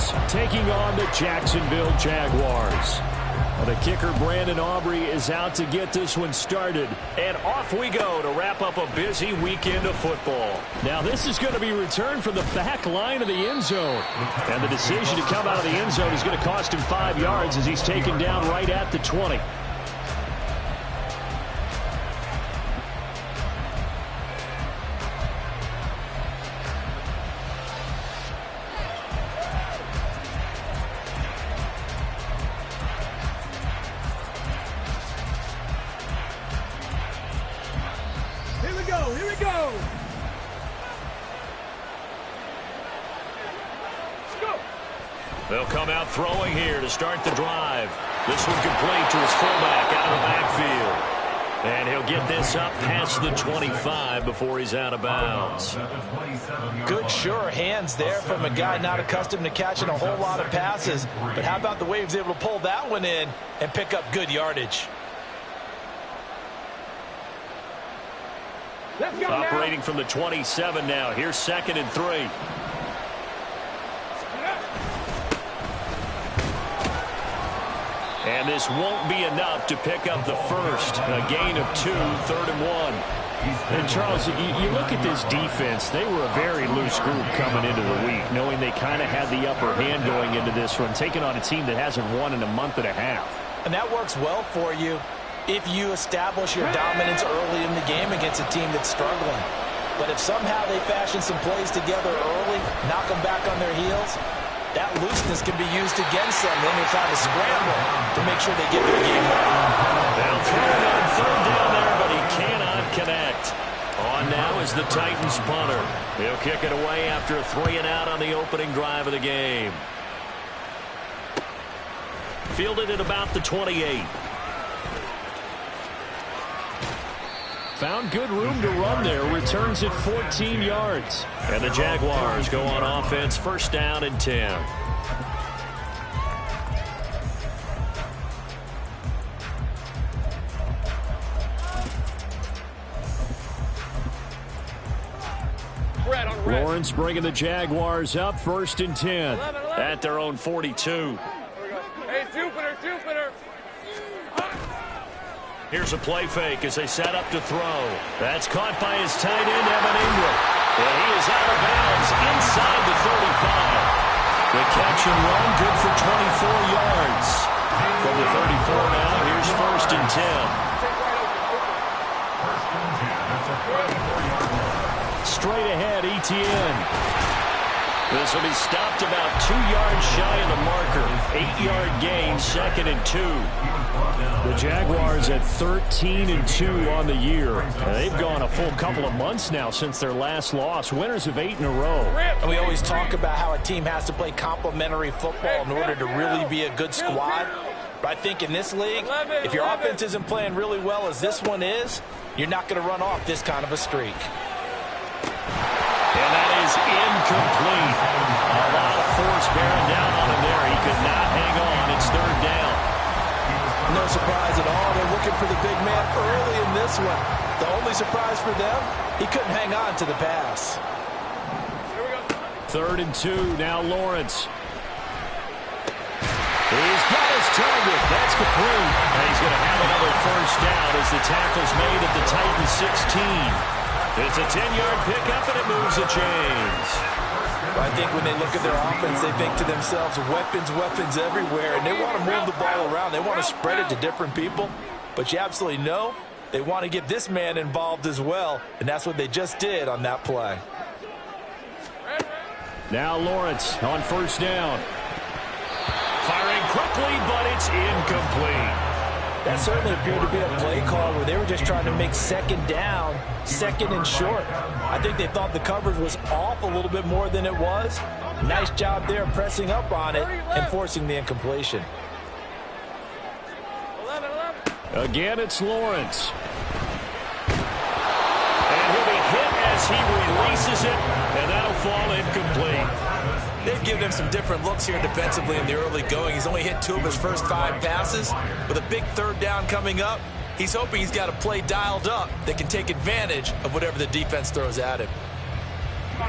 Giants taking on the Jacksonville Jaguars. The kicker, Brandon Aubrey, is out to get this one started. And off we go to wrap up a busy weekend of football. Now, this is going to be returned from the back line of the end zone. And the decision to come out of the end zone is going to cost him 5 yards as he's taken down right at the 20. They'll come out throwing here to start the drive. This one complete to his fullback out of the backfield. And he'll get this up past the 25 before he's out of bounds. Good, sure hands there from a guy not accustomed to catching a whole lot of passes. But how about the way he was able to pull that one in and pick up good yardage? Let's go operating now from the 27 now. Here's 2nd and 3. And this won't be enough to pick up the first. A gain of 2, 3rd and 1. And Charles, you look at this defense, they were a very loose group coming into the week, knowing they kind of had the upper hand going into this one, taking on a team that hasn't won in a month and a half. And that works well for you if you establish your dominance early in the game against a team that's struggling. But if somehow they fashion some plays together early, knock them back on their heels, that looseness can be used against them. Then they're trying to scramble to make sure they get their game right. Now throwing on 3rd down there, but he cannot connect. On now is the Titans punter. He'll kick it away after a 3-and-out on the opening drive of the game. Fielded at about the 28. Found good room to run there. Returns it 14 yards. And the Jaguars go on offense, 1st down and 10. Lawrence bringing the Jaguars up, 1st and 10. At their own 42. Hey, Jupiter. Here's a play fake as they set up to throw. That's caught by his tight end, Evan Ingram. And he is out of bounds inside the 35. The catch and run, good for 24 yards. From the 34 now, here's 1st and 10. Straight ahead, Etienne. This will be stopped about 2 yards shy of the marker. 8-yard gain, 2nd and 2. The Jaguars at 13-2 on the year. They've gone a full couple of months now since their last loss. Winners of 8 in a row. And we always talk about how a team has to play complementary football in order to really be a good squad. But I think in this league, if your offense isn't playing really well as this one is, you're not going to run off this kind of a streak. And that is incomplete. A lot of force bearing down on him there. He could not hang on. It's 3rd down. No surprise at all. They're looking for the big man early in this one. The only surprise for them, he couldn't hang on to the pass. 3rd and 2. Now Lawrence. He's got his target. That's complete. And he's going to have another 1st down as the tackle's made at the Titans 16. It's a 10-yard pickup, and it moves the chains. I think when they look at their offense, they think to themselves, weapons everywhere, and they want to move the ball around. They want to spread it to different people, but you absolutely know they want to get this man involved as well, and that's what they just did on that play. Now Lawrence on 1st down. Firing quickly, but it's incomplete. That certainly appeared to be a play call where they were just trying to make 2nd down, 2nd and short. I think they thought the coverage was off a little bit more than it was. Nice job there pressing up on it and forcing the incompletion. Again, it's Lawrence. And he'll be hit as he releases it, and that'll fall incomplete. They've given him some different looks here defensively in the early going. He's only hit 2 of his first 5 passes. With a big 3rd down coming up, he's hoping he's got a play dialed up that can take advantage of whatever the defense throws at him.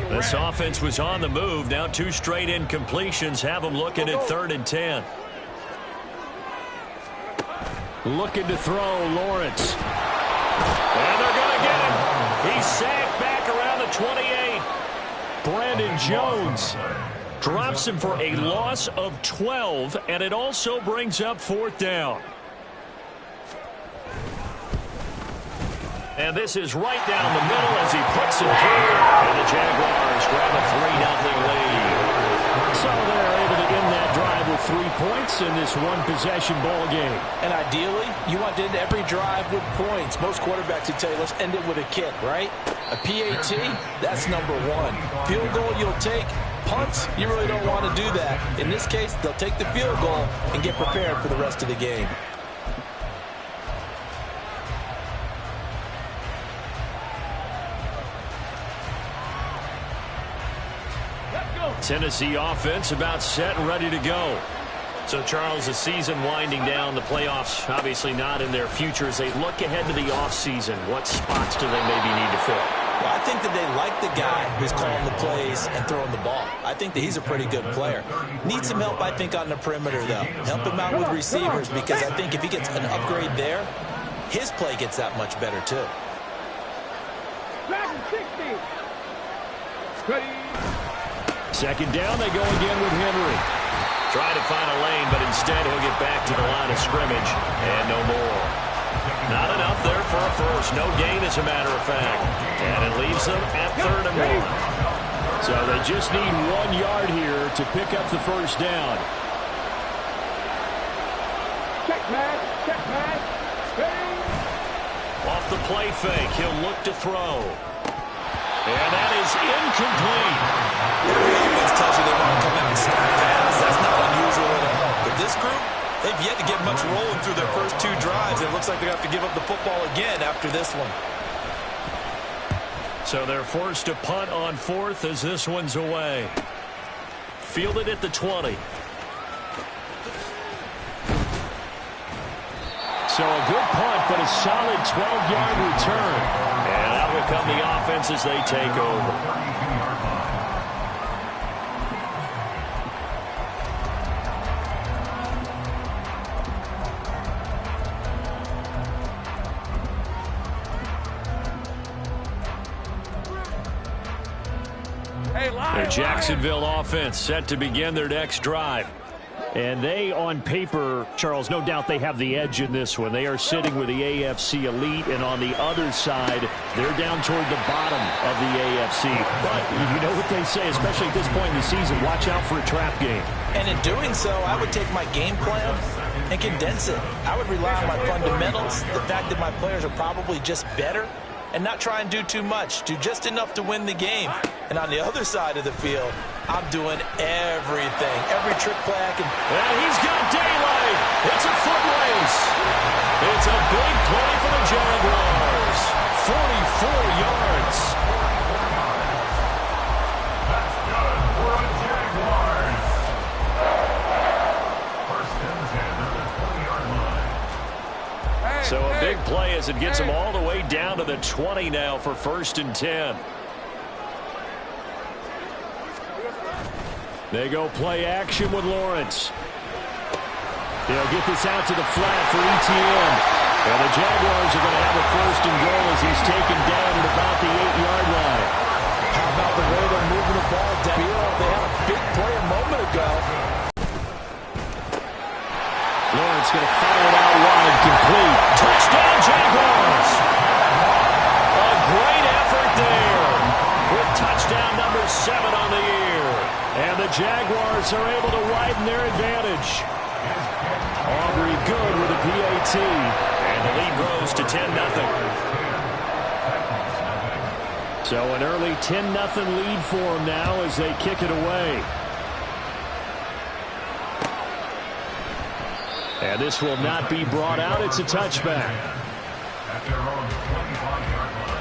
This offense was on the move. Now 2 straight incompletions have them looking at 3rd and 10. Looking to throw, Lawrence. And they're going to get him. He's sacked back around the 28. Brandon Jones drops him for a loss of 12, and it also brings up 4th down. And this is right down the middle as he puts it through. And the Jaguars grab a 3-0 lead. So they're able to end that drive with 3 points in this one-possession ball game. And ideally, you want to end every drive with points. Most quarterbacks would tell you, let's end it with a kick, right? A PAT, that's number 1. Field goal you'll take. Punts, you really don't want to do that. In this case, they'll take the field goal and get prepared for the rest of the game. Tennessee offense about set and ready to go. So, Charles, the season winding down, the playoffs obviously not in their future. As they look ahead to the offseason, what spots do they maybe need to fill? Well, I think that they like the guy who's calling the plays and throwing the ball. I think that he's a pretty good player. Needs some help, I think, on the perimeter, though. Help him out with receivers, because I think if he gets an upgrade there, his play gets that much better, too. Second down, they go again with Henry. Trying to find a lane, but instead he'll get back to the line of scrimmage, and no more. Not enough there for a first. No gain, as a matter of fact. And it leaves them at 3rd and 1. So they just need 1 yard here to pick up the first down. Check, man. Check, man. Off the play fake, he'll look to throw. And that is incomplete. Every offense tells you they want to come out and start fast. That's not unusual at all. But this group, they've yet to get much rolling through their first 2 drives. It looks like they have to give up the football again after this one. So they're forced to punt on 4th as this one's away. Fielded at the 20. So a good punt, but a solid 12-yard return. And that will come the offense as they take over. The Jacksonville offense set to begin their next drive. And they, on paper, Charles, no doubt they have the edge in this one. They are sitting with the AFC elite, and on the other side, they're down toward the bottom of the AFC. But you know what they say, especially at this point in the season, watch out for a trap game. And in doing so, I would take my game plan and condense it. I would rely on my fundamentals, the fact that my players are probably just better, and not try and do too much. Do just enough to win the game. And on the other side of the field, I'm doing everything. Every trick play I can. And he's got daylight. It's a foot race. It's a big play for the Jaguars. 44 yards. That's good for the Jaguars. First and 10 at the 20-yard line. So a big play as it gets them all the way down to the 20 now for 1st and 10. They go play action with Lawrence. They'll get this out to the flat for ETN. And the Jaguars are going to have a 1st and goal as he's taken down at about the 8-yard line. How about the way they're moving the ball down? They had a big play a moment ago. Lawrence going to fire it out wide, complete. Touchdown, Jaguars! A great effort there with touchdown number 7 on the year. And the Jaguars are able to widen their advantage. Aubrey good with a PAT. And the lead grows to 10-0. So an early 10-0 lead for them now as they kick it away. And this will not be brought out. It's a touchback. At their own 25-yard line.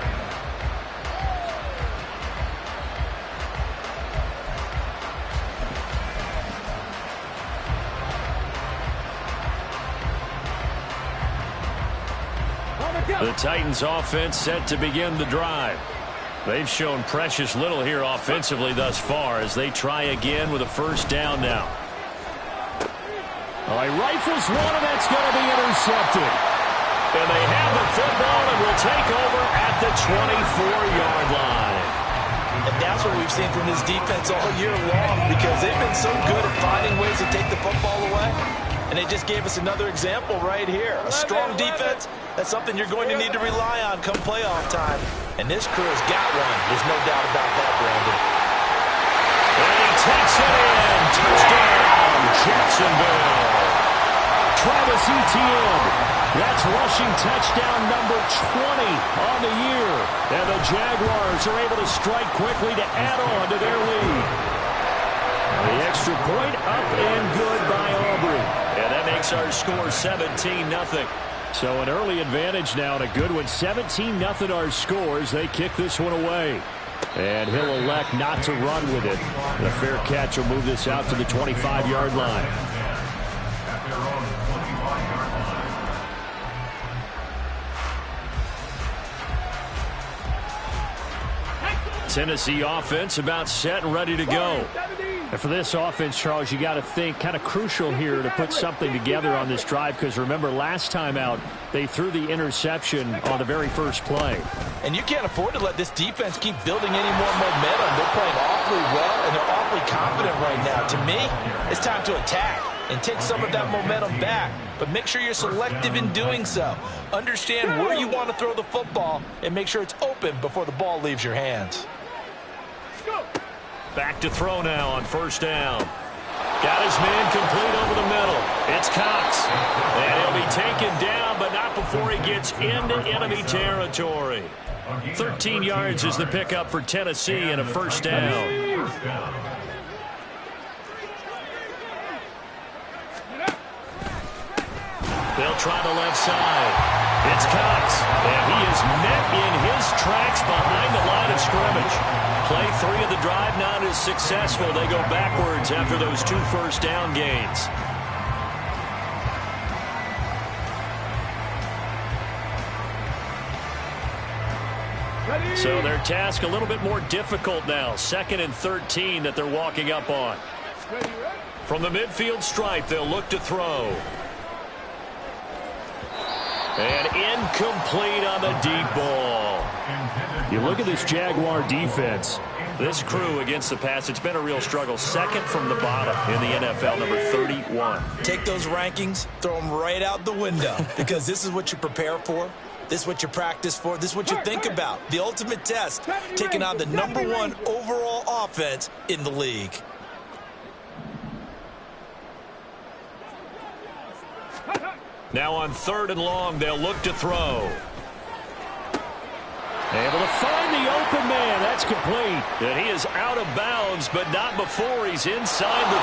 The Titans offense set to begin the drive. They've shown precious little here offensively thus far as they try again with a first down now. All right, rifles one, and that's going to be intercepted. And they have the football and will take over at the 24-yard line. And that's what we've seen from this defense all year long, because they've been so good at finding ways to take the football away. And they just gave us another example right here. A strong defense, that's something you're going to need to rely on come playoff time. And this crew has got one. There's no doubt about that, Brandon. And he takes it in. Touchdown, Jacksonville. Travis Etienne. That's rushing touchdown number 20 on the year. And the Jaguars are able to strike quickly to add on to their lead. The extra point up and good by Aubrey. And that makes our score 17-0. So an early advantage now and a good one. 17-0 our scores. They kick this one away. And he'll elect not to run with it. And a fair catch will move this out to the 25-yard line. At their own 25-yard line. Tennessee offense about set and ready to go. And for this offense, Charles, you got to think kind of crucial here to put something together on this drive, because remember last time out they threw the interception on the very first play. And you can't afford to let this defense keep building any more momentum. They're playing awfully well, and they're awfully confident right now. To me, it's time to attack and take some of that momentum back. But make sure you're selective in doing so. Understand where you want to throw the football and make sure it's open before the ball leaves your hands. Back to throw now on first down. Got his man complete over the middle. It's Cox. And he'll be taken down, but not before he gets into enemy territory. 13 yards is the pickup for Tennessee and a first down. They'll try the left side. It's Cox. And he is met in his tracks behind the line of scrimmage. Play 3 of the drive not as successful. They go backwards after those 2 first down gains. So their task a little bit more difficult now. 2nd and 13 that they're walking up on. From the midfield stripe, they'll look to throw. And incomplete on the deep ball. You look at this Jaguar defense. This crew against the pass, it's been a real struggle. 2nd from the bottom in the NFL, number 31. Take those rankings, throw them right out the window, because this is what you prepare for. This is what you practice for. This is what you think about. The ultimate test, taking on the number 1 overall offense in the league. Now on 3rd and long, they'll look to throw. Able to find the open man. That's complete. And he is out of bounds, but not before he's inside the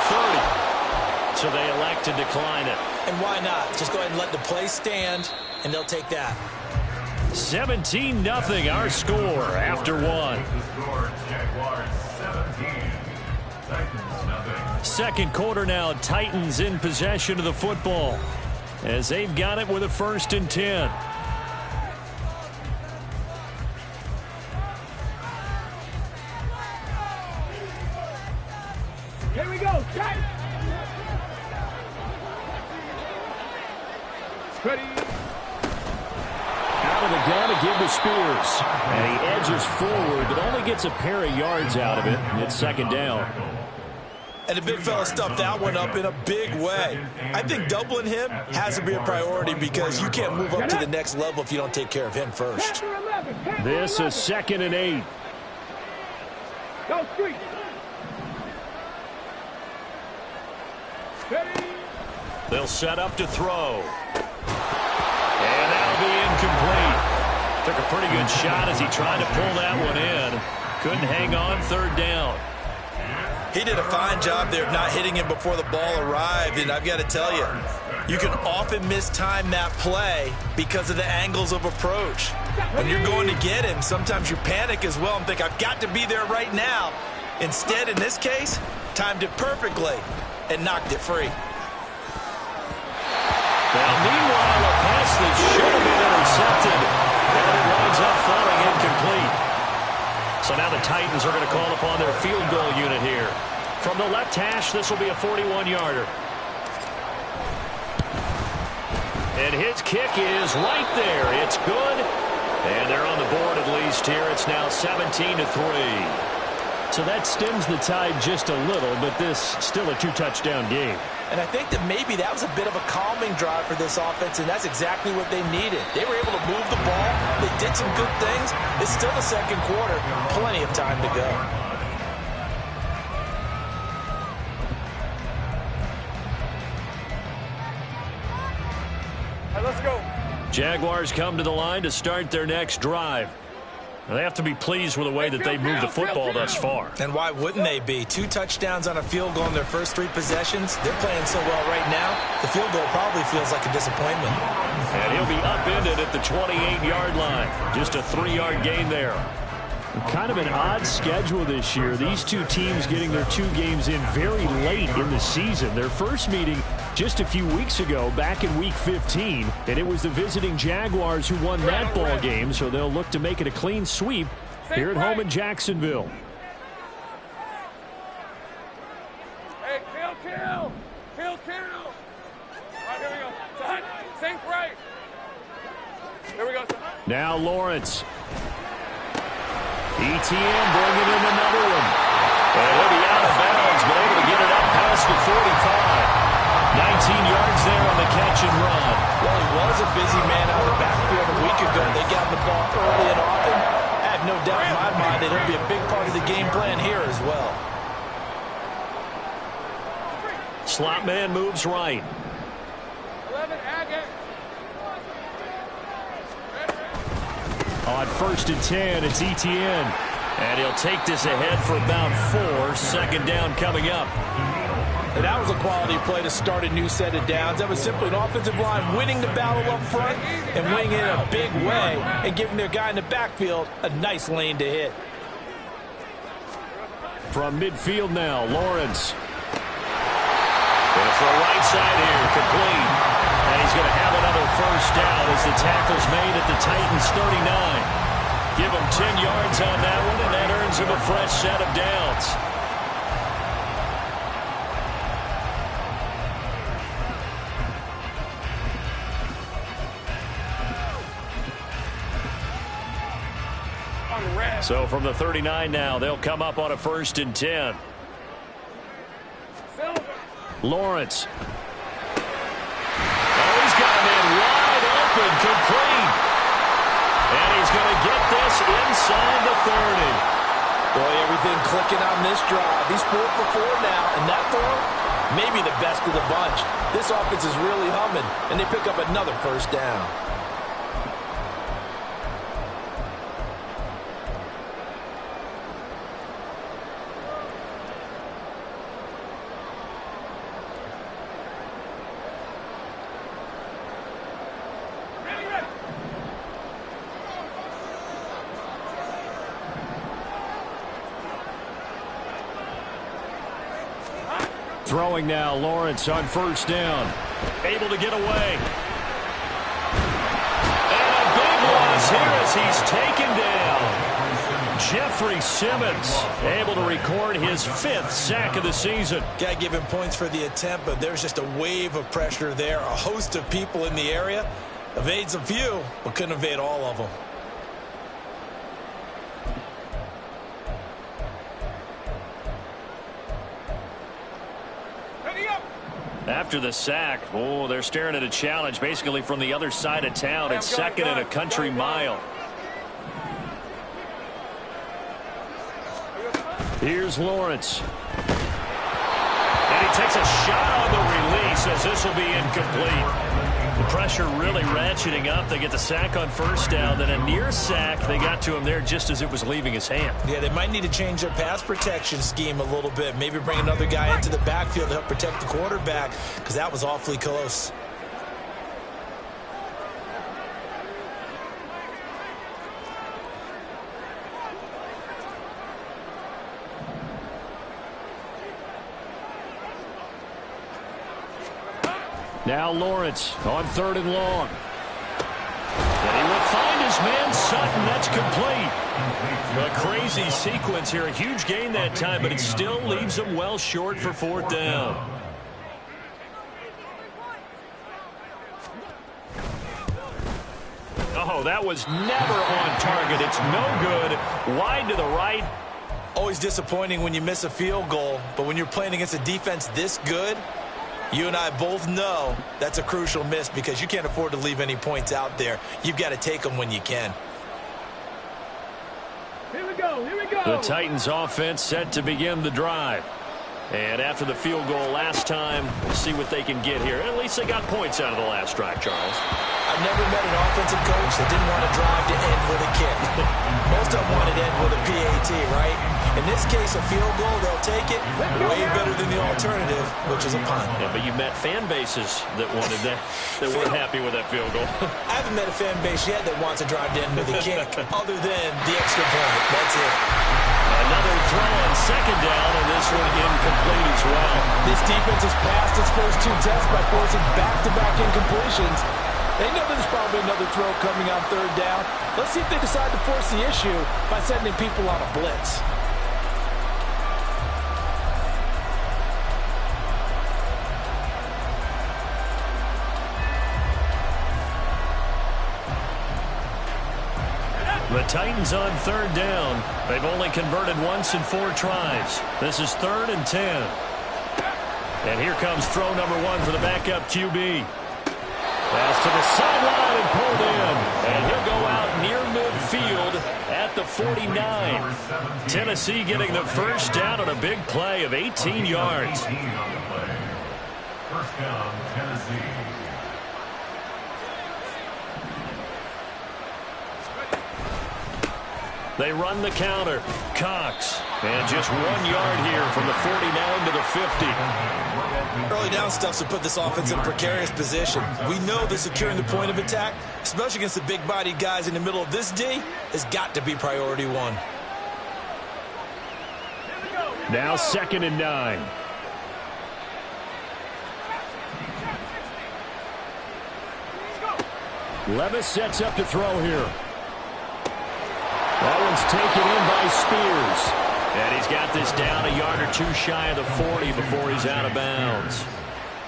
30. So they elect to decline it. And why not? Just go ahead and let the play stand, and they'll take that. 17-0 our score after 1. Jaguars 17. Titans nothing. Second quarter now. Titans in possession of the football as they've got it with a 1st and 10. Here we go, Jack. Ready. Out of the gun to give to Spears. And he edges forward, but only gets a pair of yards out of it. It's 2nd down. And the big fella stuffed that one up in a big way. I think doubling him has to be a priority, because you can't move up to the next level if you don't take care of him first. This is 2nd and 8. Go street. Ready. They'll set up to throw. And that'll be incomplete. Took a pretty good shot as he tried to pull that one in. Couldn't hang on 3rd down. He did a fine job there of not hitting him before the ball arrived, and I've got to tell you, you can often mistime that play because of the angles of approach. When you're going to get him, sometimes you panic as well and think, I've got to be there right now. Instead, in this case, timed it perfectly and knocked it free. Now, meanwhile, a pass that should have been intercepted, and it winds up falling incomplete. So now the Titans are going to call upon their field goal unit here. From the left hash, this will be a 41-yarder. And his kick is right there. It's good. And they're on the board at least here. It's now 17-3. So that stems the tide just a little, but this still a two-touchdown game. And I think that maybe that was a bit of a calming drive for this offense, and that's exactly what they needed. They were able to move the ball. They did some good things. It's still the second quarter. Plenty of time to go. All right, let's go. Jaguars come to the line to start their next drive. They have to be pleased with the way that they've moved the football thus far. And why wouldn't they be? 2 touchdowns on a field goal in their first 3 possessions. They're playing so well right now, the field goal probably feels like a disappointment. And he'll be upended at the 28-yard line. Just a 3-yard gain there. Kind of an odd schedule this year. These two teams getting their 2 games in very late in the season. Their first meeting just a few weeks ago, back in Week 15, and it was the visiting Jaguars who won that ball game, so they'll look to make it a clean sweep here at home in Jacksonville. Hey, kill. All right, here we go. Son, sink right. Here we go, son. Now Lawrence. ETN bringing in another one. And he'll be out of bounds, but able to get it up past the 45. 19 yards there on the catch and run. Well, he was a busy man out of the backfield a week ago. They got the ball early and often. I have no doubt in my mind that it'll be a big part of the game plan here as well. Slot man moves right. 11, Agate. On 1st and 10, it's ETN. And he'll take this ahead for about 4. Second down coming up. And that was a quality play to start a new set of downs. That was simply an offensive line winning the battle up front and winning it in a big way and giving their guy in the backfield a nice lane to hit. From midfield now, Lawrence. And for a right side here, complete. And he's going to have another first down as the tackle's made at the Titans' 39. Give him 10 yards on that one, and that earns him a fresh set of downs. So from the 39 now, they'll come up on a 1st and 10. Lawrence. Oh, he's got him in wide open, complete. And he's going to get this inside the 30. Boy, everything clicking on this drive. He's 4 for 4 now, and that throw, maybe the best of the bunch. This offense is really humming, and they pick up another first down. Throwing now, Lawrence on 1st down. Able to get away. And a big loss here as he's taken down. Jeffrey Simmons able to record his 5th sack of the season. Got to give him points for the attempt, but there's just a wave of pressure there. A host of people in the area. Evades a few, but couldn't evade all of them. After the sack, oh, they're staring at a challenge basically from the other side of town. It's 2nd and a country mile. Here's Lawrence. And he takes a shot on the release as this will be incomplete. The pressure really ratcheting up. They get the sack on 1st down, then a near sack. They got to him there just as it was leaving his hand. Yeah, they might need to change their pass protection scheme a little bit. Maybe bring another guy into the backfield to help protect the quarterback, because that was awfully close. Now Lawrence on 3rd and long. And he will find his man Sutton. That's complete. A crazy sequence here. A huge gain that time, but it still leaves them well short for fourth down. Oh, that was never on target. It's no good. Wide to the right. Always disappointing when you miss a field goal, but when you're playing against a defense this good, you and I both know that's a crucial miss because you can't afford to leave any points out there. You've got to take them when you can. Here we go. Here we go. The Titans offense set to begin the drive. And after the field goal last time, we'll see what they can get here. At least they got points out of the last drive, Charles. I've never met an offensive coach that didn't want to drive to end with a kick. Most of them wanted to end with a PAT, right? In this case, a field goal, they'll take it way better than the alternative, which is a punt. Yeah, but you met fan bases that wanted that, that weren't happy with that field goal. I haven't met a fan base yet that wants to drive to end with a kick other than the extra point. That's it. Another throw on second down, and this one incomplete as well. This defense has passed its first two tests by forcing back-to-back incompletions. They know there's probably another throw coming on third down. Let's see if they decide to force the issue by sending people on a blitz. The Titans on third down. They've only converted once in 4 tries. This is 3rd and 10. And here comes throw number 1 for the backup QB. Pass to the sideline and pulled in. And he'll go out near midfield at the 49. Tennessee getting the first down on a big play of 18 yards. First down, Tennessee. They run the counter. Cox. And just 1 yard here from the 49 to the 50. Early down stuff's to put this offense in a precarious position. We know that securing the point of attack, especially against the big-bodied guys in the middle of this D, has got to be priority 1. Now 2nd and 9. Levis sets up to throw here. That one's taken in by Spears. And he's got this down a yard or 2 shy of the 40 before he's out of bounds.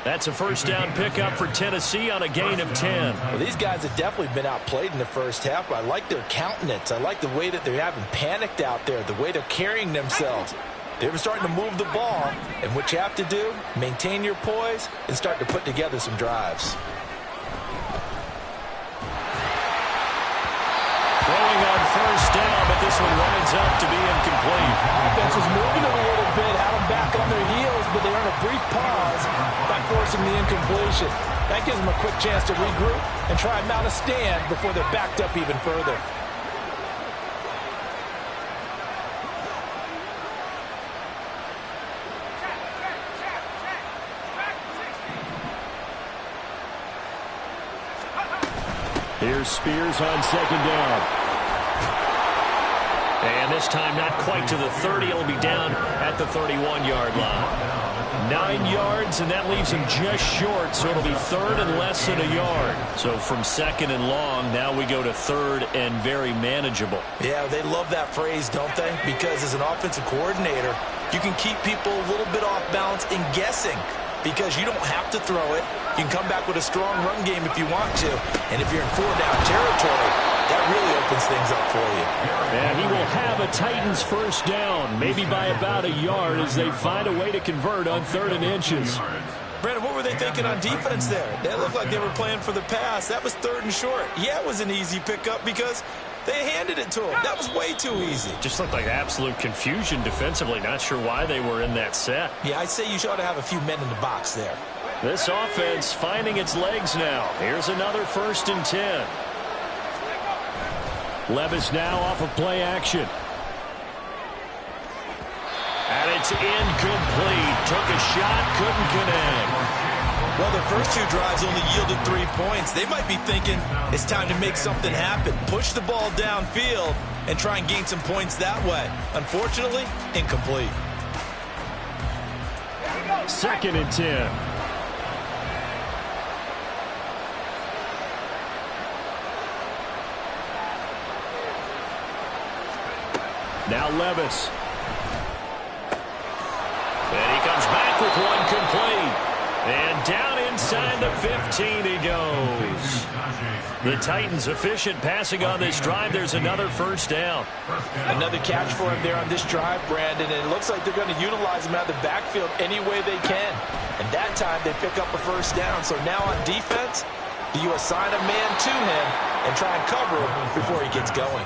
That's a first down pickup for Tennessee on a gain of 10. Well, these guys have definitely been outplayed in the first half, but I like their countenance. I like the way that they haven't panicked out there, the way they're carrying themselves. They're starting to move the ball, and what you have to do, maintain your poise and start to put together some drives. Throwing on first down, but this one winds up to be incomplete. Offense was moving them a little bit, had them back on their heels, but they earned a brief pause by forcing the incompletion. That gives them a quick chance to regroup and try and mount a stand before they're backed up even further. Here's Spears on second down. And this time not quite to the 30. It'll be down at the 31-yard line. 9 yards, and that leaves him just short, so it'll be 3rd and less than a yard. So from 2nd and long, now we go to 3rd and very manageable. Yeah, they love that phrase, don't they? Because as an offensive coordinator, you can keep people a little bit off balance and guessing because you don't have to throw it. You can come back with a strong run game if you want to. And if you're in 4-down territory, that really opens things up for you. And he will have a Titans first down, maybe by about a yard as they find a way to convert on 3rd and inches. Brandon, what were they thinking on defense there? They looked like they were playing for the pass. That was 3rd and short. Yeah, it was an easy pickup because they handed it to him. That was way too easy. Just looked like absolute confusion defensively. Not sure why they were in that set. Yeah, I'd say you should have a few men in the box there. This offense finding its legs now. Here's another 1st and 10. Levis now off of play action. And it's incomplete. Took a shot, couldn't connect. Well, their first 2 drives only yielded 3 points. They might be thinking it's time to make something happen. Push the ball downfield and try and gain some points that way. Unfortunately, incomplete. 2nd and 10. Now Levis. And he comes back with one complete. And down inside the 15 he goes. The Titans efficient passing on this drive. There's another first down. Another catch for him there on this drive, Brandon. And it looks like they're going to utilize him out of the backfield any way they can. And that time they pick up a first down. So now on defense, do you assign a man to him and try and cover him before he gets going?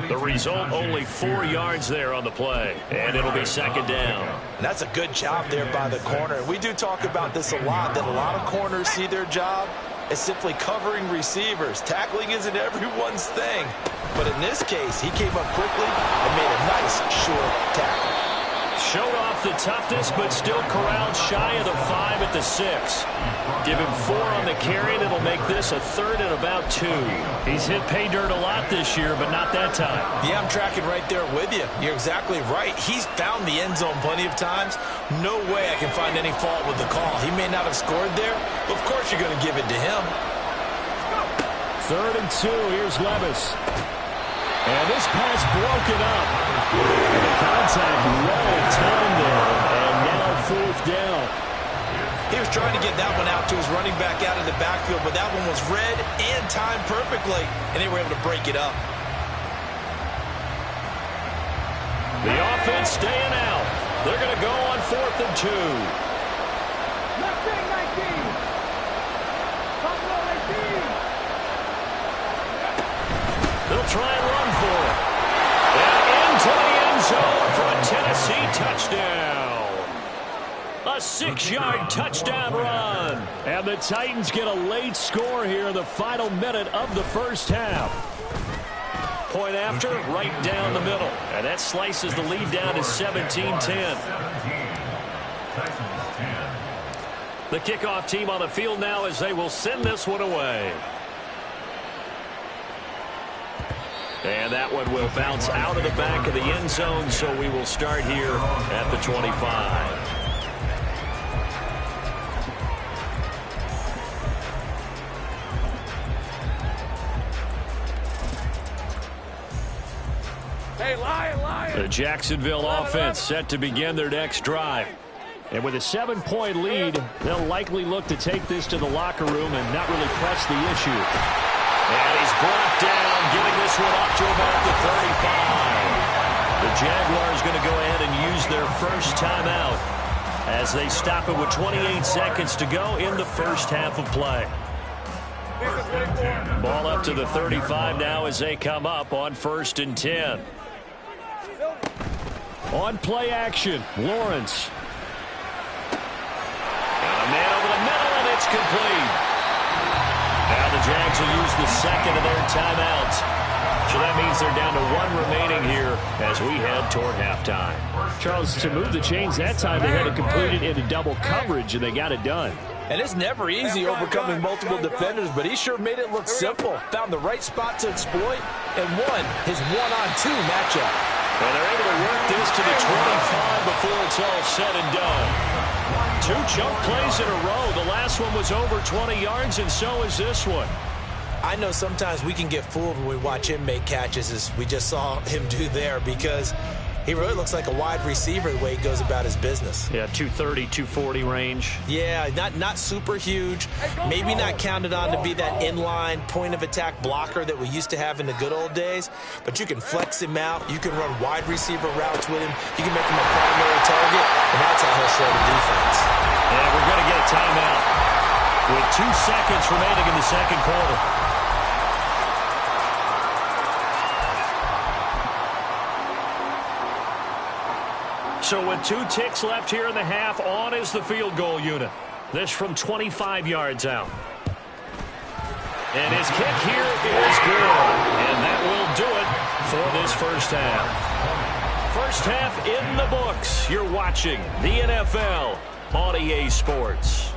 The result, only 4 yards there on the play. And it'll be second down. And that's a good job there by the corner. We do talk about this a lot, that a lot of corners see their job as simply covering receivers. Tackling isn't everyone's thing. But in this case, he came up quickly and made a nice short tackle. Showed off the toughness, but still corralled shy of the 5 at the 6. Give him 4 on the carry, and it'll make this a 3rd and about 2. He's hit pay dirt a lot this year, but not that time. Yeah, I'm tracking right there with you. You're exactly right. He's found the end zone plenty of times. No way I can find any fault with the call. He may not have scored there, but of course you're going to give it to him. 3rd and 2. Here's Levis. And this pass broken up. The contact well timed there. And now 4th down. He was trying to get that one out to his running back out of the backfield, but that one was read and timed perfectly, and they were able to break it up. The offense staying out. They're going to go on 4th and 2. Left wing 19. Top row 18. They'll try and run for it. And into the end zone for a Tennessee touchdown. A 6-yard touchdown run. And the Titans get a late score here in the final minute of the first half. Point after, right down the middle. And that slices the lead down to 17-10. The kickoff team on the field now as they will send this one away. And that one will bounce out of the back of the end zone, so we will start here at the 25. Hey, Lion. The Jacksonville offense set to begin their next drive. And with a 7-point lead, they'll likely look to take this to the locker room and not really press the issue. And he's brought down, getting this one up to about the 35. The Jaguars going to go ahead and use their first timeout as they stop it with 28 seconds to go in the first half of play. Ball up to the 35 now as they come up on 1st and 10. On play action, Lawrence. Got a man over the middle, and it's complete. Now the Jags will use the second of their timeouts. So that means they're down to 1 remaining here as we head toward halftime. Charles, to move the chains that time, they had to complete it into double coverage, and they got it done. And it's never easy overcoming multiple defenders, but he sure made it look simple. Found the right spot to exploit and won his 1-on-2 matchup. And they're able to work this to the 25 before it's all said and done. 2 chunk plays in a row. The last one was over 20 yards, and so is this one. I know sometimes we can get fooled when we watch him make catches, as we just saw him do there, because he really looks like a wide receiver the way he goes about his business. Yeah, 230, 240 range. Yeah, not super huge. Maybe not counted on to be that inline point-of-attack blocker that we used to have in the good old days. But you can flex him out. You can run wide receiver routes with him. You can make him a primary target, and that's how he'll show the defense. And we're going to get a timeout with 2 seconds remaining in the second quarter. So with 2 ticks left here in the half, on is the field goal unit. This from 25 yards out. And his kick here is good. And that will do it for this first half. First half in the books. You're watching the NFL on EA Sports.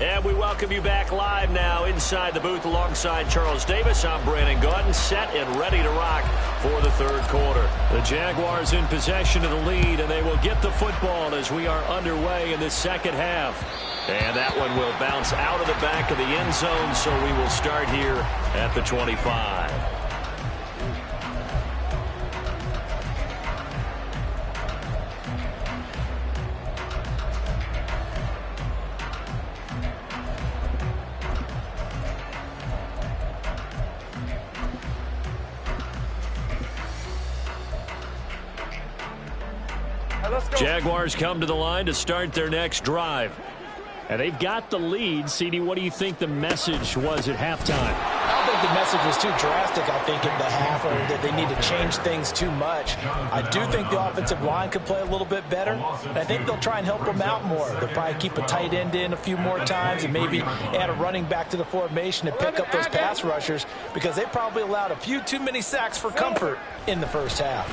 And we welcome you back live now inside the booth alongside Charles Davis. I'm Brandon Gaudin, set and ready to rock for the third quarter. The Jaguars in possession of the lead, and they will get the football as we are underway in the second half. And that one will bounce out of the back of the end zone, so we will start here at the 25. Jaguars come to the line to start their next drive. And they've got the lead. CD, what do you think the message was at halftime? I don't think the message was too drastic, I think, in the half, or that they need to change things too much. I do think the offensive line could play a little bit better, and I think they'll try and help them out more. They'll probably keep a tight end in a few more times and maybe add a running back to the formation to pick up those pass rushers, because they probably allowed a few too many sacks for comfort in the first half.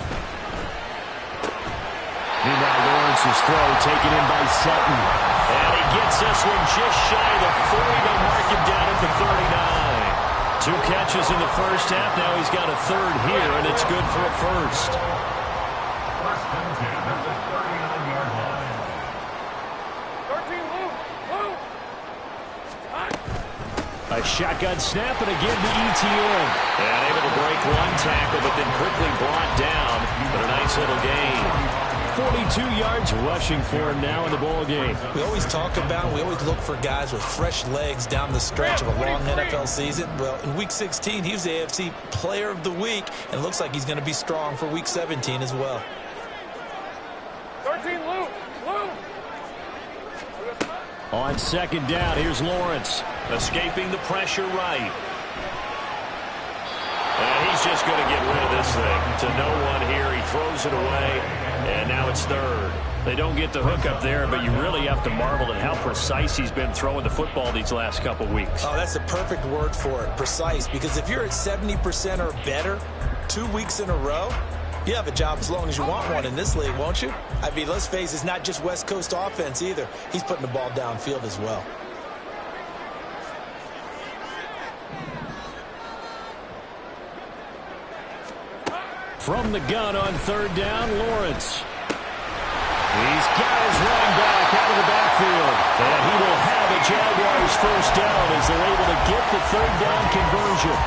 Meanwhile, Lawrence's throw taken in by Sutton. And he gets this one just shy of the 40. They'll mark him down at the 39. 2 catches in the first half. Now he's got a third here, and it's good for a first. First and 10 at the 39-yard line. 13, Lou. A shotgun snap, and again to ETN. And able to break one tackle, but then quickly brought down. But a nice little gain. 42 yards rushing for him now in the ball game. We always talk about, we always look for guys with fresh legs down the stretch of a long NFL season. Well, in Week 16, he was the AFC Player of the Week, and it looks like he's going to be strong for Week 17 as well. 13, Lou. On second down, here's Lawrence. Escaping the pressure right. And he's just going to get rid of this thing. To no one here. He throws it away. And now it's third. They don't get the hook up there, but you really have to marvel at how precise he's been throwing the football these last couple weeks. Oh, that's the perfect word for it, precise. Because if you're at 70% or better 2 weeks in a row, you have a job as long as you want one in this league, won't you? I mean, let's face it, it's not just West Coast offense either. He's putting the ball downfield as well. From the gun on third down, Lawrence. He's got his running back out of the backfield. And he will have a Jaguars first down as they're able to get the third down conversion.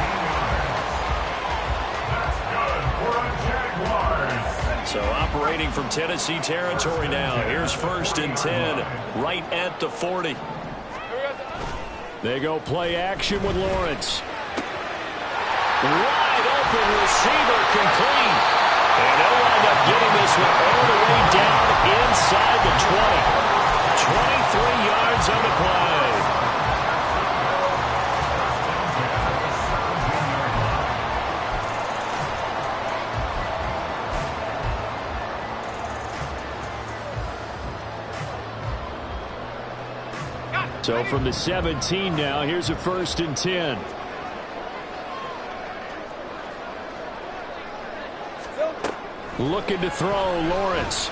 That's good for a Jaguars. So operating from Tennessee territory now. Here's first and 10 right at the 40. They go play action with Lawrence. Wide open receiver complete. And they'll wind up getting this one all the way down inside the 20. 23 yards on the play. So from the 17 now, here's a first and 10. Looking to throw, Lawrence.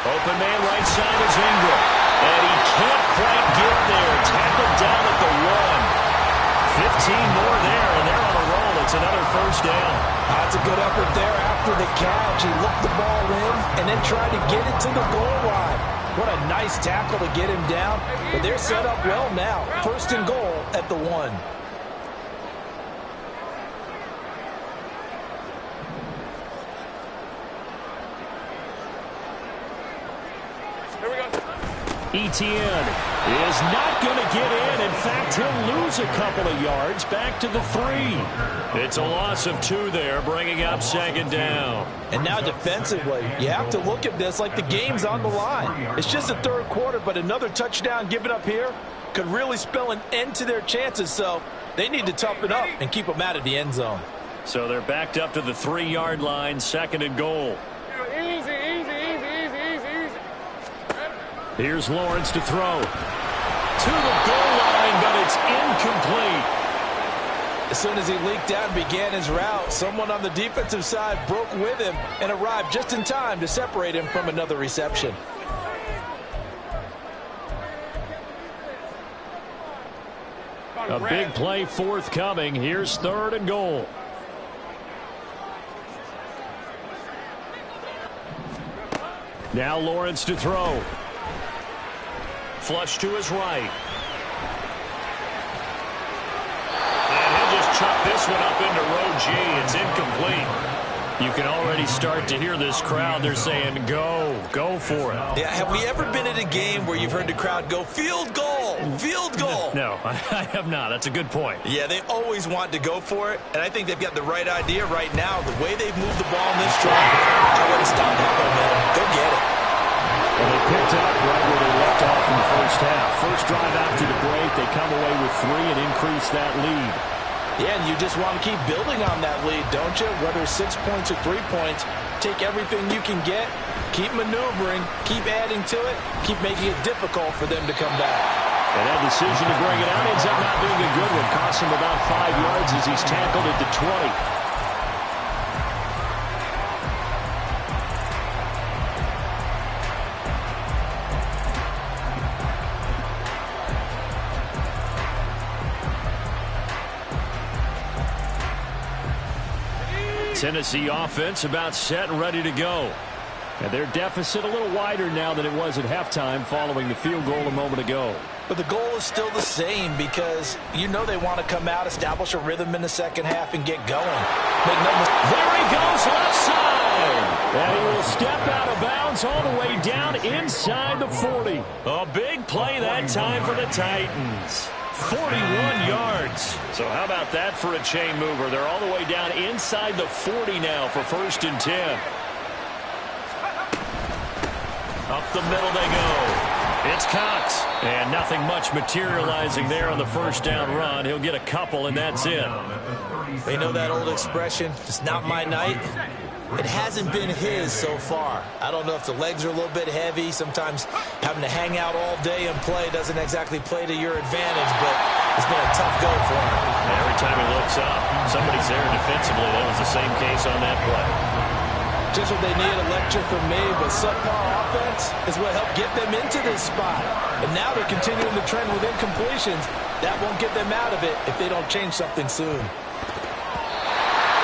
Open man right side is Ingram. And he can't quite get there. Tackled down at the 1. 15 more there, and they're on a roll. It's another first down. That's a good effort there after the catch. He looked the ball in and then tried to get it to the goal line. What a nice tackle to get him down. But they're set up well now. First and goal at the 1. Etienne is not going to get in. In fact, he'll lose a couple of yards back to the 3. It's a loss of 2 there, bringing up second down. And now defensively, you have to look at this like the game's on the line. It's just the third quarter, but another touchdown given up here could really spell an end to their chances. So they need to toughen up and keep them out of the end zone. So they're backed up to the 3-yard line, second and goal. Easy. Here's Lawrence to throw. To the goal line, but it's incomplete. As soon as he leaked out and began his route, someone on the defensive side broke with him and arrived just in time to separate him from another reception. A big play forthcoming. Here's 3rd and goal. Now Lawrence to throw. Flush to his right. And he'll just chuck this one up into row G. It's incomplete. You can already start to hear this crowd. They're saying, go for it. Yeah, have we ever been at a game where you've heard the crowd go, field goal, field goal? No, I have not. That's a good point. Yeah, they always want to go for it, and I think they've got the right idea right now. The way they've moved the ball in this drive, I wouldn't stop that momentum. Go get it. Well, they picked up right where they left off in the first half. First drive after the break, they come away with 3 and increase that lead. Yeah, and you just want to keep building on that lead, don't you? Whether 6 points or 3 points, take everything you can get, keep maneuvering, keep adding to it, keep making it difficult for them to come back. And that decision to bring it out ends up not being a good one. Costs him about 5 yards as he's tackled at the 20. Tennessee offense about set and ready to go. And their deficit a little wider now than it was at halftime following the field goal a moment ago. But the goal is still the same because you know they want to come out, establish a rhythm in the second half, and get going. Make no mistake. There he goes left side. And he will step out of bounds all the way down inside the 40. A big play that time for the Titans. 41 yards. So how about that for a chain mover? They're all the way down inside the 40 now for 1st and 10. Up the middle they go. It's Cox. And nothing much materializing there on the first down run. He'll get a couple, and that's it. They know that old expression, it's not my night. It hasn't been his so far. I don't know if the legs are a little bit heavy. Sometimes having to hang out all day and play doesn't exactly play to your advantage, but it's been a tough go for him. Every time he looks up, somebody's there defensively. That was the same case on that play. Just what they need, a lecture from me, but subpar offense is what helped get them into this spot. And now they're continuing the trend with incompletions. That won't get them out of it if they don't change something soon.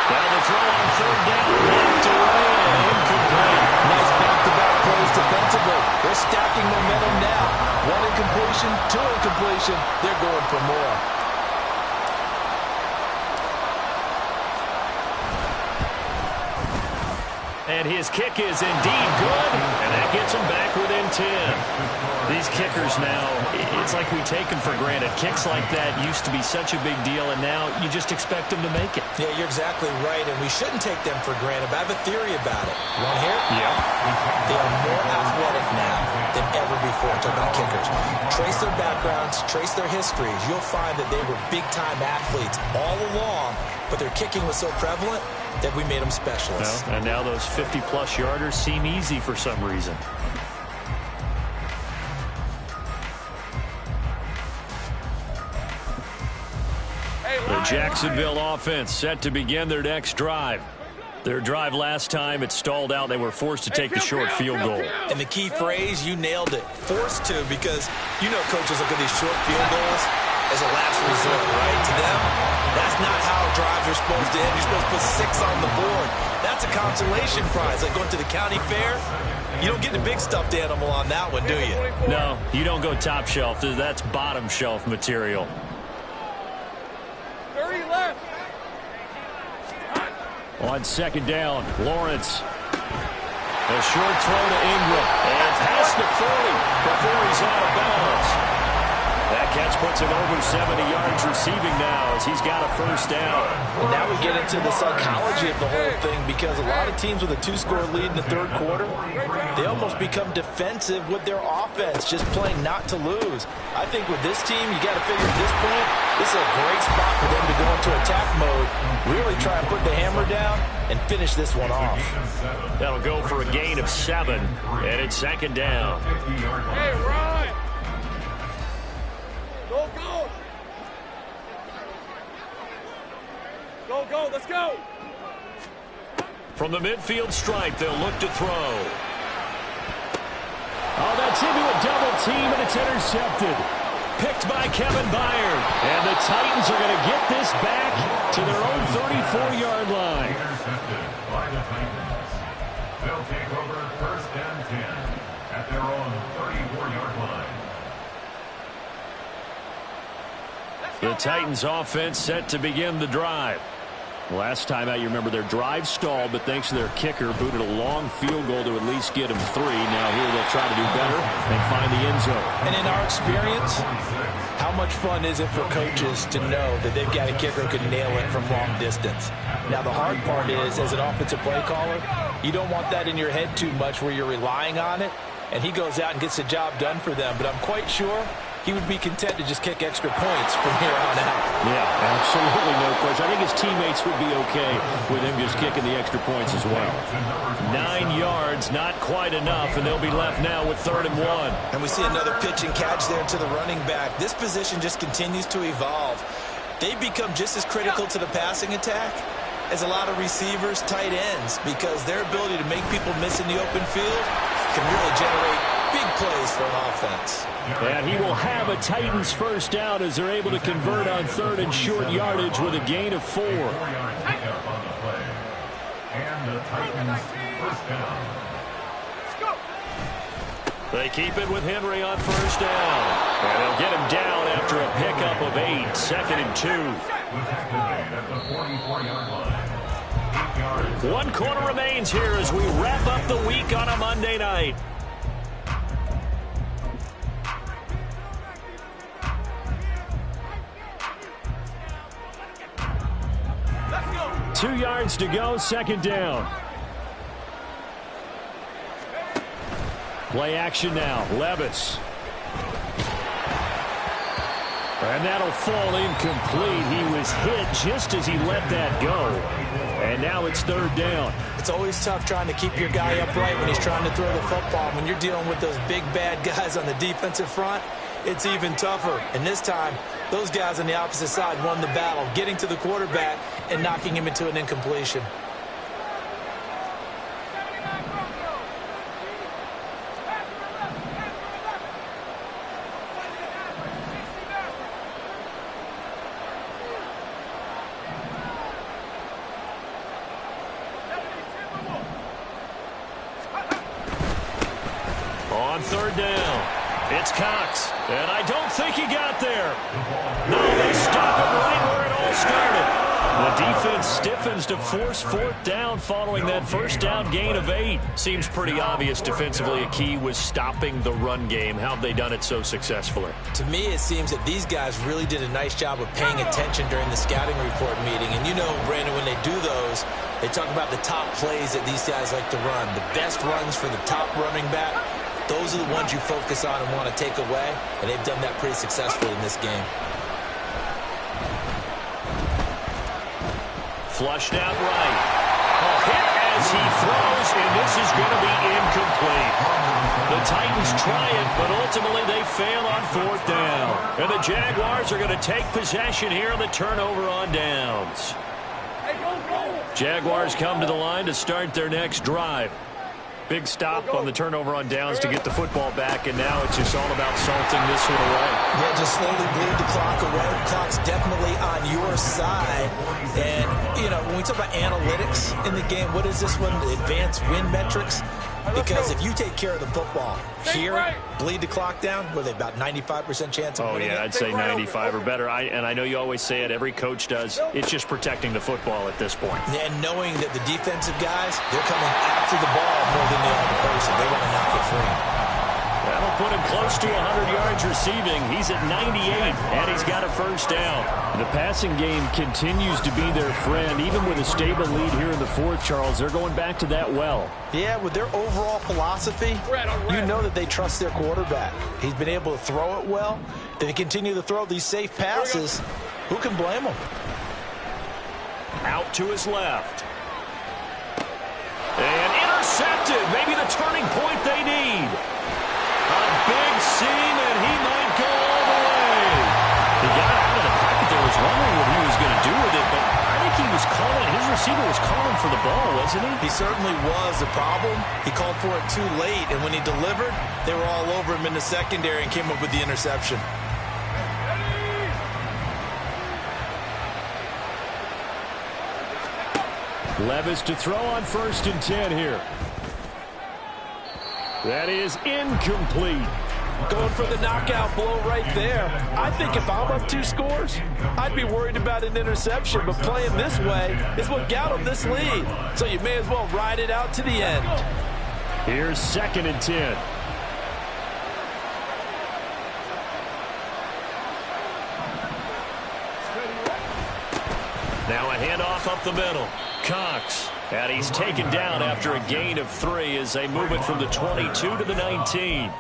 Now the throw on 3rd down, knocked away and incomplete. Nice back-to-back plays defensively. They're stacking momentum now. 1 incompletion, 2 incompletion. They're going for more. And his kick is indeed good, and that gets him back within 10. These kickers now, it's like we take them for granted. Kicks like that used to be such a big deal, and now you just expect them to make it. Yeah, you're exactly right, and we shouldn't take them for granted, but I have a theory about it. You want to hear it? Yeah. They are more athletic now than ever before. Talk about kickers. Trace their backgrounds, trace their histories. You'll find that they were big-time athletes all along, but their kicking was so prevalent that we made them specialists. Well, and now those 50-plus yarders seem easy for some reason. The Jacksonville offense set to begin their next drive. Their drive last time, it stalled out. They were forced to take the short field goal. And the key phrase, you nailed it. Forced to, because you know coaches look at these short field goals as a last resort, right? To them, that's not how drives are supposed to end. You're supposed to put 6 on the board. That's a consolation prize. Like going to the county fair, you don't get the big stuffed animal on that one, do you? No, you don't go top shelf. That's bottom shelf material. 30 left. On 2nd down, Lawrence. A short throw to Ingram. And past the 40 before he's out of bounds. That catch puts him over 70 yards receiving now as he's got a 1st down. And now we get into the psychology of the whole thing, because a lot of teams with a 2-score lead in the 3rd quarter, they almost become defensive with their offense, just playing not to lose. I think with this team, you got to figure at this point, this is a great spot for them to go into attack mode, really try and put the hammer down and finish this one off. That'll go for a gain of 7, and it's 2nd down. Hey, Ryan. Go, go. Go, go, let's go. From the midfield stripe, they'll look to throw. Oh, that's into a double team, and it's intercepted. picked by Kevin Byard. And the Titans are going to get this back to their own 34-yard line. Intercepted by the Titans. They'll take over 1st and 10 at their own 34-yard line. The Titans offense set to begin the drive. Last time out, you remember their drive stalled, but thanks to their kicker, booted a long field goal to at least get them 3. Now here they'll try to do better and find the end zone. And in our experience, how much fun is it for coaches to know that they've got a kicker who can nail it from long distance? Now, the hard part is, as an offensive play caller, you don't want that in your head too much where you're relying on it, and he goes out and gets the job done for them. But I'm quite sure he would be content to just kick extra points from here on out. Yeah, absolutely no question. I think his teammates would be okay with him just kicking the extra points as well. 9 yards, not quite enough, and they'll be left now with 3rd and 1. And we see another pitch and catch there to the running back. This position just continues to evolve. They've become just as critical to the passing attack as a lot of receivers, tight ends, because their ability to make people miss in the open field can really generate big plays for an offense. And he will have a Titans first down as they're able to convert on 3rd and short yardage with a gain of 4. 4-yard pickup on the play. And the Titans first down. They keep it with Henry on first down. And they'll get him down after a pickup of 8, 2nd and 2. Was activated at the 44-yard line. 8 yards. 1 quarter remains here as we wrap up the week on a Monday night. Let's go. 2 yards to go, 2nd down. Play action now, Levis. And that'll fall incomplete. He was hit just as he let that go. And now it's 3rd down. It's always tough trying to keep your guy upright when he's trying to throw the football. When you're dealing with those big, bad guys on the defensive front, it's even tougher. And this time, those guys on the opposite side won the battle, getting to the quarterback and knocking him into an incompletion. On 3rd down, it's Cox. And I don't think he got there. No, they stop him right where it all started. The defense stiffens to force 4th down following that first down gain of 8. Seems pretty obvious defensively a key was stopping the run game. How have they done it so successfully? To me, it seems that these guys really did a nice job of paying attention during the scouting report meeting. And you know, Brandon, when they do those, they talk about the top plays that these guys like to run. The best runs for the top running back. Those are the ones you focus on and want to take away, and they've done that pretty successfully in this game. Flushed out right. A hit as he throws, and this is going to be incomplete. The Titans try it, but ultimately they fail on 4th down. And the Jaguars are going to take possession here on the turnover on downs. Jaguars come to the line to start their next drive. Big stop on the turnover on downs to get the football back, and now it's just all about salting this one away. Yeah, just slowly bleed the clock away. The clock's definitely on your side. And, you know, when we talk about analytics in the game, what is this one? The advanced win metrics? Because if you take care of the football here, bleed the clock down, were they about 95% chance of winning? Oh, yeah, I'd say 95 or better. And I know you always say it, every coach does. It's just protecting the football at this point. And knowing that the defensive guys, they're coming after the ball more than they are the person. They want to knock it free. That'll put him close to 100 yards receiving. He's at 98, and he's got a first down. The passing game continues to be their friend. Even with a stable lead here in the 4th, Charles, they're going back to that well. Yeah, with their overall philosophy, you know that they trust their quarterback. He's been able to throw it well. They continue to throw these safe passes. Who can blame them? Out to his left. And intercepted. Maybe the turning point they need. A big seam, and he might go all the way. He got out of the pocket there, was wondering what he was going to do with it, but I think he was calling, his receiver was calling for the ball, wasn't he? He certainly was. The problem, he called for it too late, and when he delivered, they were all over him in the secondary and came up with the interception. Levis to throw on 1st and 10 here. That is incomplete. Going for the knockout blow right there. I think if I'm up 2 scores, I'd be worried about an interception, but playing this way is what got him this lead. So you may as well ride it out to the end. Here's 2nd and 10. Now a handoff up the middle. Cox. And he's taken down after a gain of 3 as they move it from the 22 to the 19.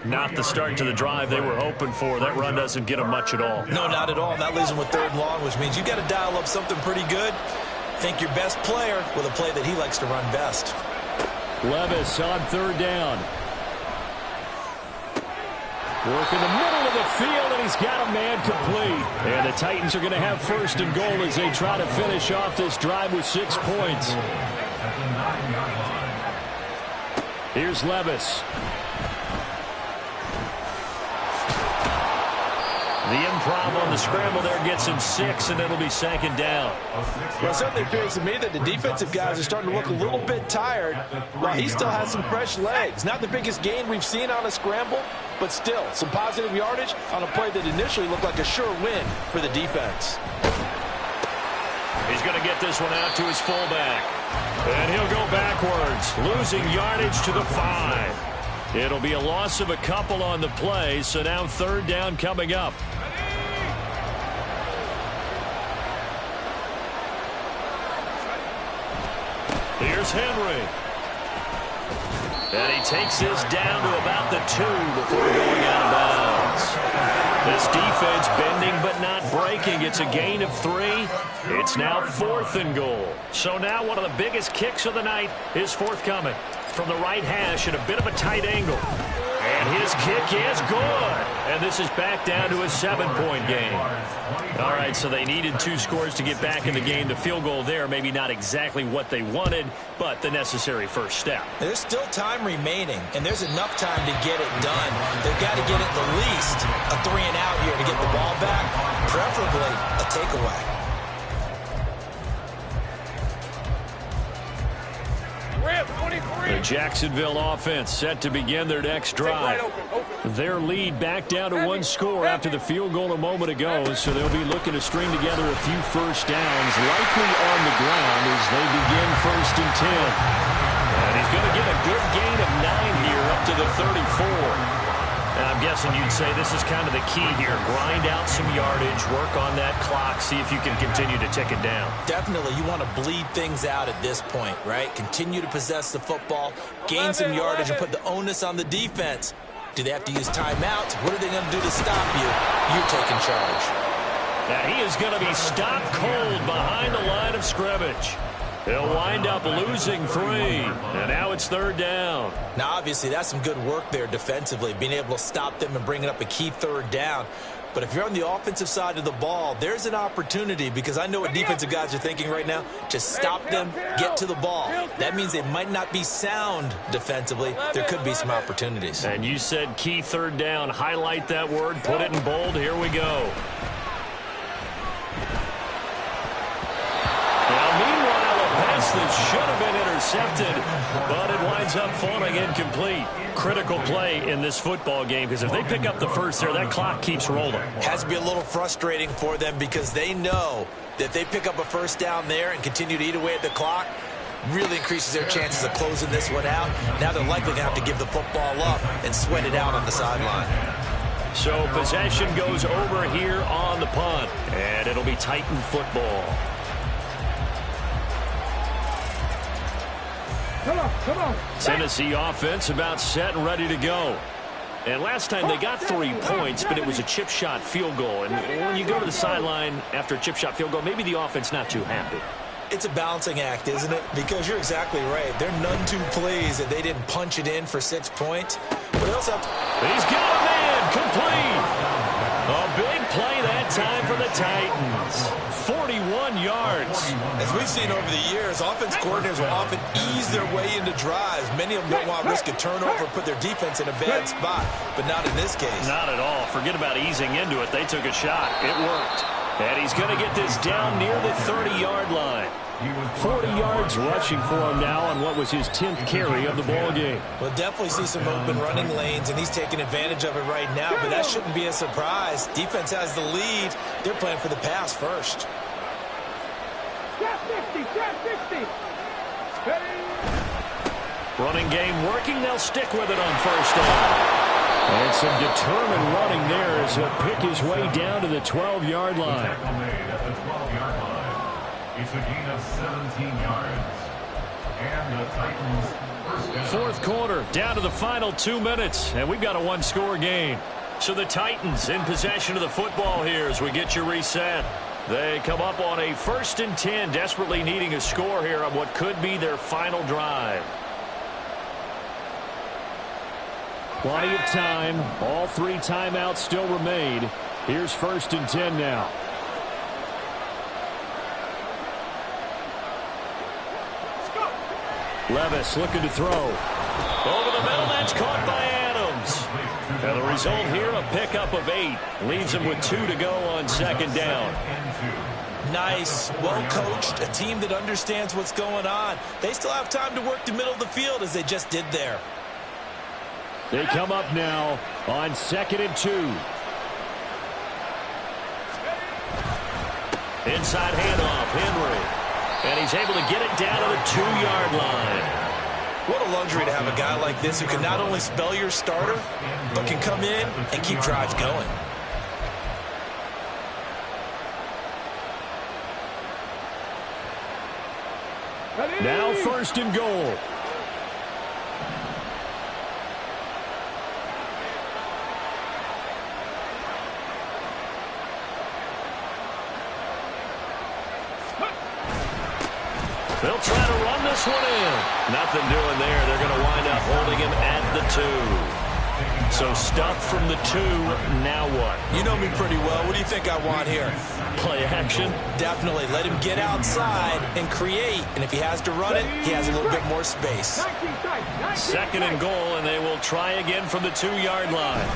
Not the start to the drive they were hoping for. That run doesn't get them much at all. No, not at all. And that leaves them with 3rd and long, which means you've got to dial up something pretty good. Think your best player with a play that he likes to run best. Levis on 3rd down. Work in the middle of the field, and he's got a man complete. And the Titans are going to have 1st and goal as they try to finish off this drive with 6 points. Here's Levis. The improv on the scramble there gets him 6, and it'll be 2nd down. Well, it certainly appears to me that the defensive guys are starting to look a little bit tired while he still has some fresh legs. Not the biggest gain we've seen on a scramble, but still some positive yardage on a play that initially looked like a sure win for the defense. He's going to get this one out to his fullback. And he'll go backwards, losing yardage to the 5. It'll be a loss of a couple on the play, so now 3rd down coming up. Here's Henry. And he takes this down to about the 2 before going out of bounds. This defense bending but not breaking. It's a gain of 3. It's now 4th and goal. So now one of the biggest kicks of the night is forthcoming. From the right hash at a bit of a tight angle. And his kick is good. And this is back down to a 7-point game. All right, so they needed 2 scores to get back in the game. The field goal there, maybe not exactly what they wanted, but the necessary first step. There's still time remaining, and there's enough time to get it done. They've got to get at the least a 3-and-out here to get the ball back, preferably a takeaway. The Jacksonville offense set to begin their next drive. Their lead back down to 1 score after the field goal a moment ago, so they'll be looking to string together a few first downs, likely on the ground as they begin 1st and 10. And he's going to get a good gain of 9 here up to the 34. And I'm guessing you'd say this is kind of the key here. Grind out some yardage, work on that clock, see if you can continue to tick it down. Definitely, you want to bleed things out at this point, right? Continue to possess the football, gain some yardage, and put the onus on the defense. Do they have to use timeouts? What are they going to do to stop you? You're taking charge. Now he is going to be stopped cold behind the line of scrimmage. He'll wind up losing 3, and now it's 3rd down. Now, obviously, that's some good work there defensively, being able to stop them and bringing up a key 3rd down. But if you're on the offensive side of the ball, there's an opportunity, because I know what defensive guys are thinking right now. Just stop them, get to the ball. That means they might not be sound defensively. There could be some opportunities. And you said key 3rd down. Highlight that word, put it in bold. Here we go. That should have been intercepted, but it winds up falling incomplete. Critical play in this football game, because if they pick up the first there, that clock keeps rolling. Has to be a little frustrating for them, because they know that if they pick up a first down there and continue to eat away at the clock, really increases their chances of closing this one out. Now they're likely to have to give the football up and sweat it out on the sideline. So possession goes over here on the punt, and it'll be Titan football. Come on. Tennessee offense about set and ready to go. And last time they got 3 points, but it was a chip shot field goal. And when you go to the sideline after a chip shot field goal, maybe the offense not too happy. It's a balancing act, isn't it? Because you're exactly right. They're none too pleased that they didn't punch it in for 6 points. But also, he's got a man complete. A big play that time for the Titans. 41 yards. As we've seen over the years, offense coordinators will often ease their way into drives. Many of them don't want to risk a turnover, put their defense in a bad spot, but not in this case. Not at all. Forget about easing into it. They took a shot. It worked. And he's going to get this down near the 30-yard line. 40 yards rushing for him now on what was his 10th carry of the ball game. We'll definitely see some open running lanes, and he's taking advantage of it right now, but that shouldn't be a surprise. Defense has the lead. They're playing for the pass first. Running game working. They'll stick with it on first down. And some determined running there as he'll pick his way down to the 12-yard line. Tackle made at the 12-yard line. It's a gain of 17 yards. And the Titans first down. Fourth quarter, down to the final 2 minutes, and we've got a one-score game. So the Titans in possession of the football here as we get you reset. They come up on a 1st and 10, desperately needing a score here on what could be their final drive. Plenty of time. All 3 timeouts still remain. Here's 1st and 10 now. Levis looking to throw. Over the middle, that's caught by Adams. And the result here, a pickup of 8. Leaves him with 2 to go on 2nd down. Nice, well coached, a team that understands what's going on. They still have time to work the middle of the field as they just did there. They come up now on 2nd and 2. Inside handoff, Henry. And he's able to get it down to the 2-yard line. What a luxury to have a guy like this who can not only spell your starter, but can come in and keep drives going. Now 1st and goal. They'll try to run this one in. Nothing doing there. They're going to wind up holding him at the 2. So stuff from the 2. Now what? You know me pretty well. What do you think I want here? Play action? Definitely. Let him get outside and create. And if he has to run it, he has a little bit more space. 2nd and goal, and they will try again from the 2-yard line.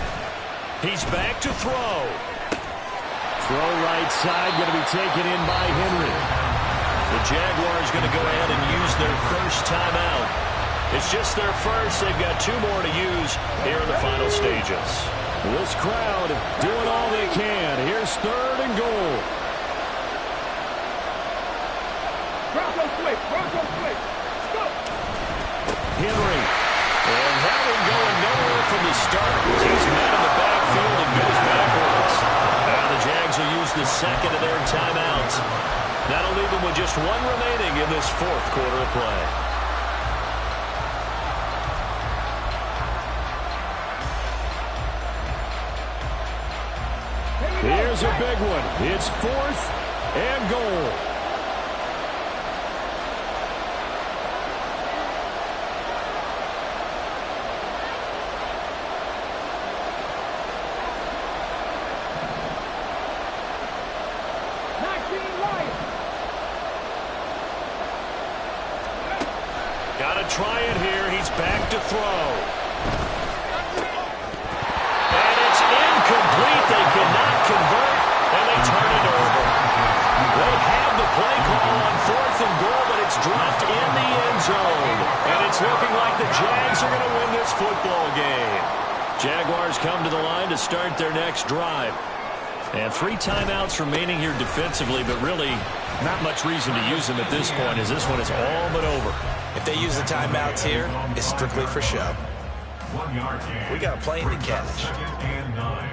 He's back to throw. Throw right side, going to be taken in by Henry. The Jaguars going to go ahead and use their first timeout. It's just their first. They've got 2 more to use here in the final stages. This crowd doing all they can. Here's 3rd and goal. Bronco switch. Go. Henry. And that one going nowhere from the start as he's met in the backfield and goes backwards. Now the Jags will use the 2nd of their timeouts. That'll leave them with just 1 remaining in this 4th quarter of play. Here's a big one. It's 4th and goal. Try it here. He's back to throw. And it's incomplete. They cannot convert, and they turn it over. They have the play call on 4th and goal, but it's dropped in the end zone. And it's looking like the Jags are going to win this football game. Jaguars come to the line to start their next drive. And 3 timeouts remaining here defensively, but really not much reason to use them at this point as this one is all but over. If they use the timeouts here, it's strictly for show. We got a plane to catch.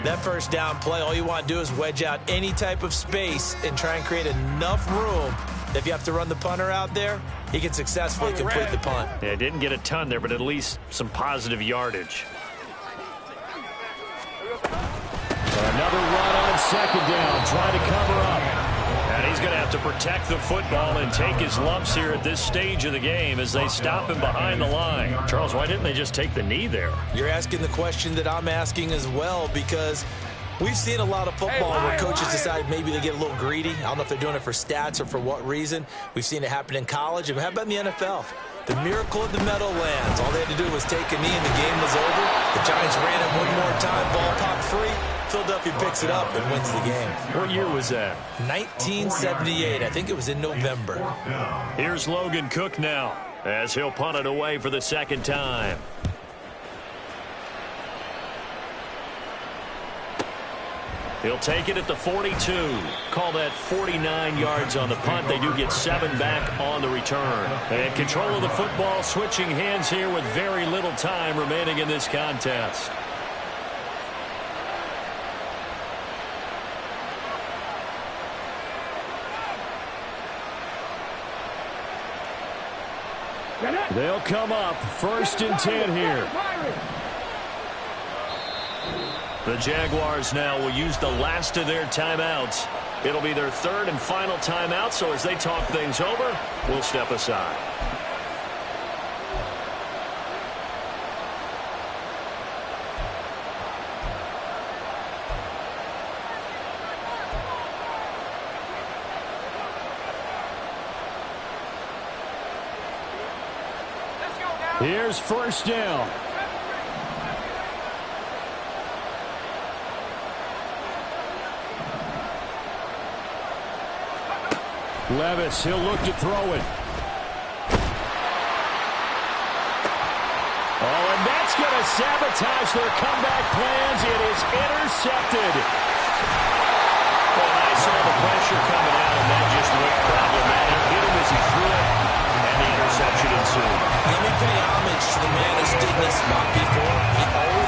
That first down play, all you want to do is wedge out any type of space and try and create enough room that if you have to run the punter out there, he can successfully complete the punt. Yeah, didn't get a ton there, but at least some positive yardage. Another run on 2nd down, trying to cover up. And he's going to have to protect the football and take his lumps here at this stage of the game as they stop him behind the line. Charles, why didn't they just take the knee there? You're asking the question that I'm asking as well, because we've seen a lot of football where coaches decide maybe they get a little greedy. I don't know if they're doing it for stats or for what reason. We've seen it happen in college, and how about in the NFL? The miracle of the Meadowlands. All they had to do was take a knee and the game was over. The Giants ran it one more time, ball popped free. Philadelphia picks it up and wins the game. What year was that? 1978. I think it was in November. Here's Logan Cook now, as he'll punt it away for the second time. He'll take it at the 42. Call that 49 yards on the punt. They do get 7 back on the return. And control of the football, switching hands here with very little time remaining in this contest. They'll come up 1st and 10 here. The Jaguars now will use the last of their timeouts. It'll be their 3rd and final timeout, so as they talk things over, we'll step aside. Here's 1st down. Levis, he'll look to throw it. Oh, and that's going to sabotage their comeback plans. It is intercepted.